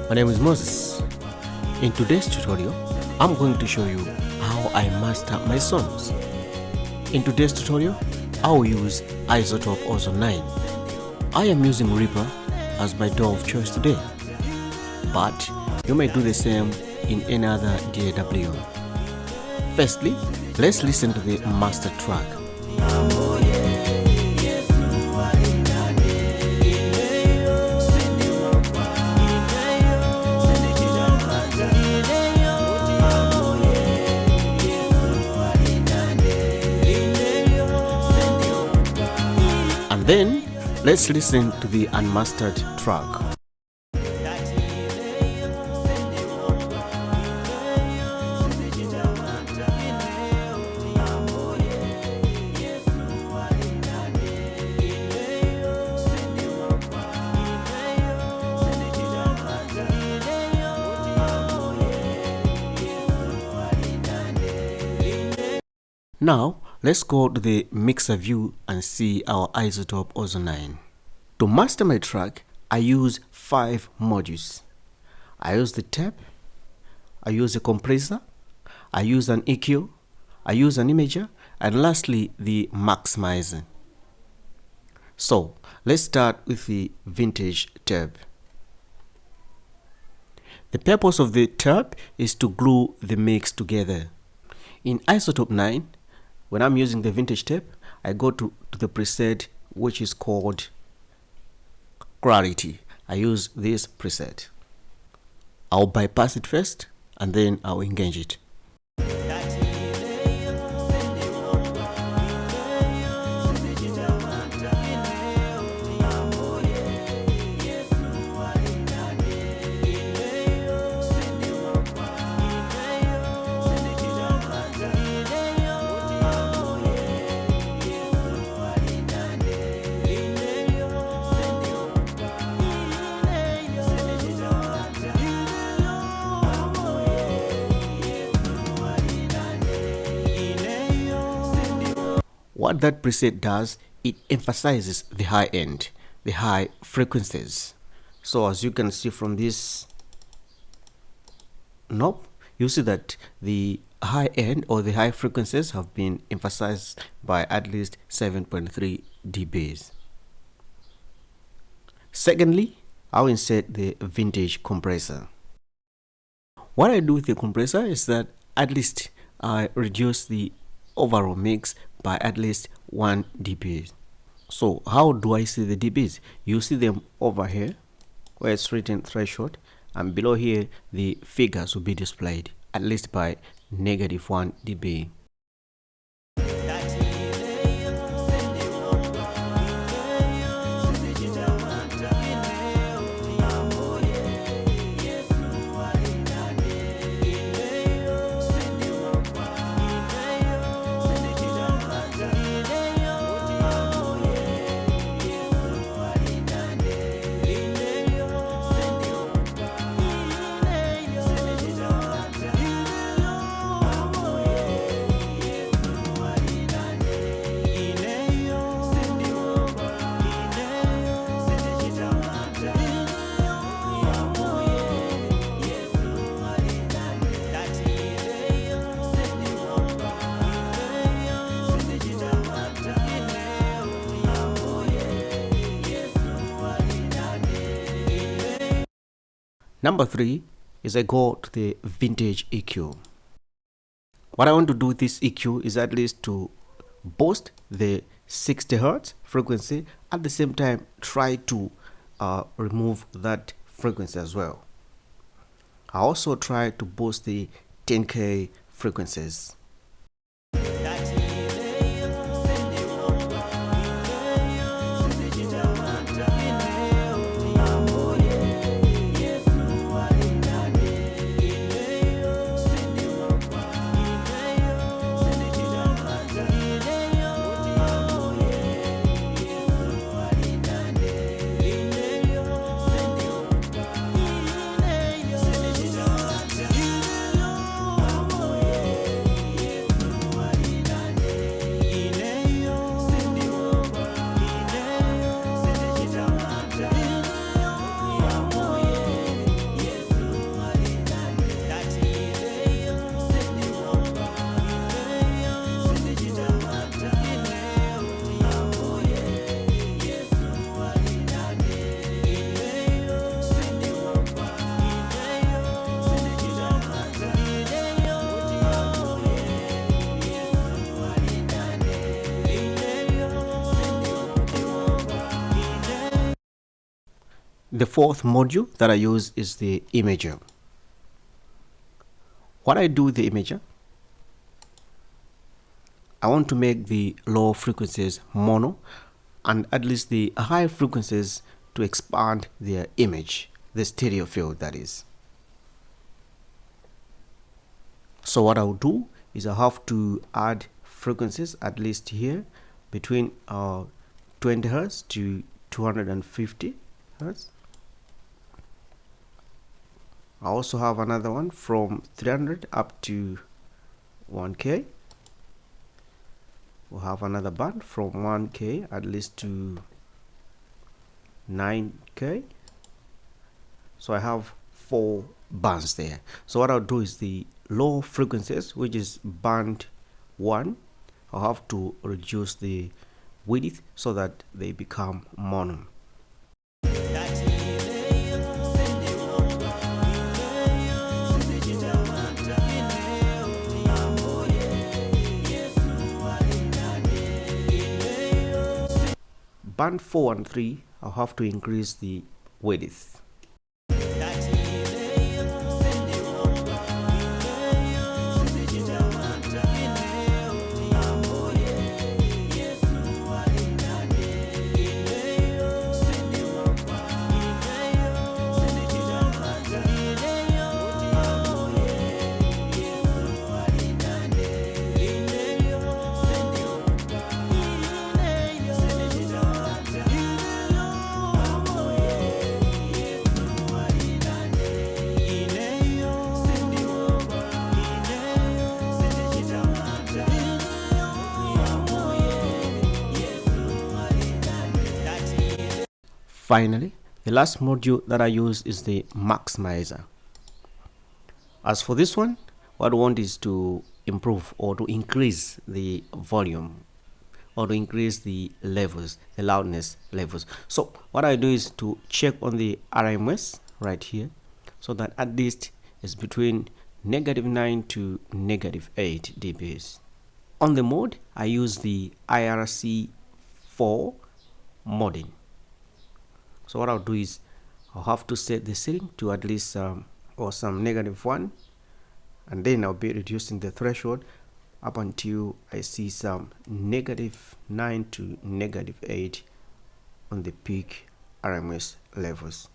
My name is Moses. In today's tutorial, I'm going to show you how I master my songs. In today's tutorial, I will use isotope ozone 9. I am using Reaper as my DAW of choice today, but you may do the same in any other DAW. Firstly, let's listen to the master track. And then, let's listen to the unmastered track. Now, let's go to the mixer view and see our isotope ozone 9. To master my track, I use 5 modules. I use the tape, I use a compressor, I use an EQ, I use an imager, and lastly the maximizer. So, let's start with the vintage tape. The purpose of the tape is to glue the mix together. In isotope 9, when I'm using the vintage tape, I go to the preset which is called clarity. I use this preset. I'll bypass it first and then I'll engage it. What that preset does, it emphasizes the high end, the high frequencies. So as you can see from this knob, you see that the high end or the high frequencies have been emphasized by at least 7.3 dBs. Secondly, I'll insert the vintage compressor. What I do with the compressor is that at least I reduce the overall mix by at least 1 dB. So how do I see the dBs? You see them over here where it's written threshold, and below here the figures will be displayed at least by -1 dB. Number 3 is I go to the vintage EQ. What I want to do with this EQ is at least to boost the 60 Hz frequency, at the same time try to remove that frequency as well. I also try to boost the 10K frequencies. The fourth module that I use is the imager. What I do with the imager, I want to make the low frequencies mono and at least the high frequencies to expand their image, the stereo field, that is. So what I'll do is I have to add frequencies at least here between 20 Hertz to 250 Hertz. I also have another one from 300 up to 1K. We'll have another band from 1K at least to 9K. So I have 4 bands there. So what I'll do is the low frequencies, which is band 1, I'll have to reduce the width so that they become mono. Band 4 and 3, I'll have to increase the width. Finally, the last module that I use is the maximizer. As for this one, what I want is to improve or to increase the volume or to increase the levels, the loudness levels. So what I do is to check on the RMS right here, so that at least it's between -9 to -8 dBs. On the mode, I use the IRC4 modding. So what I'll do is I'll have to set the setting to at least or some -1, and then I'll be reducing the threshold up until I see some -9 to -8 on the peak RMS levels.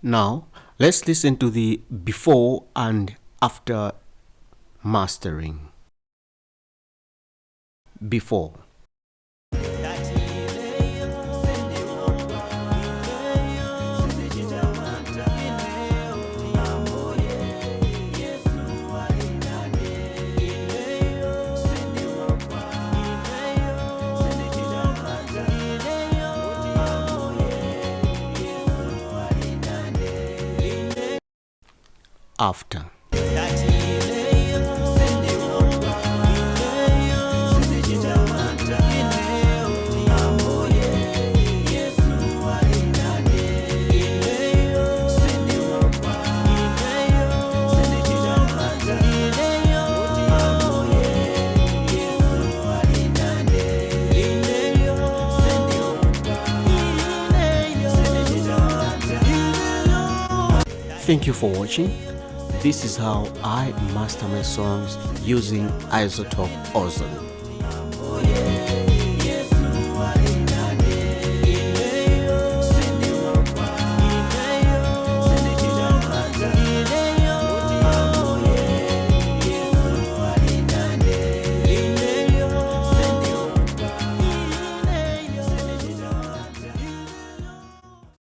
Now let's listen to the before and after mastering. Before. After. Thank you for watching. This is how I master my songs using izotope ozone.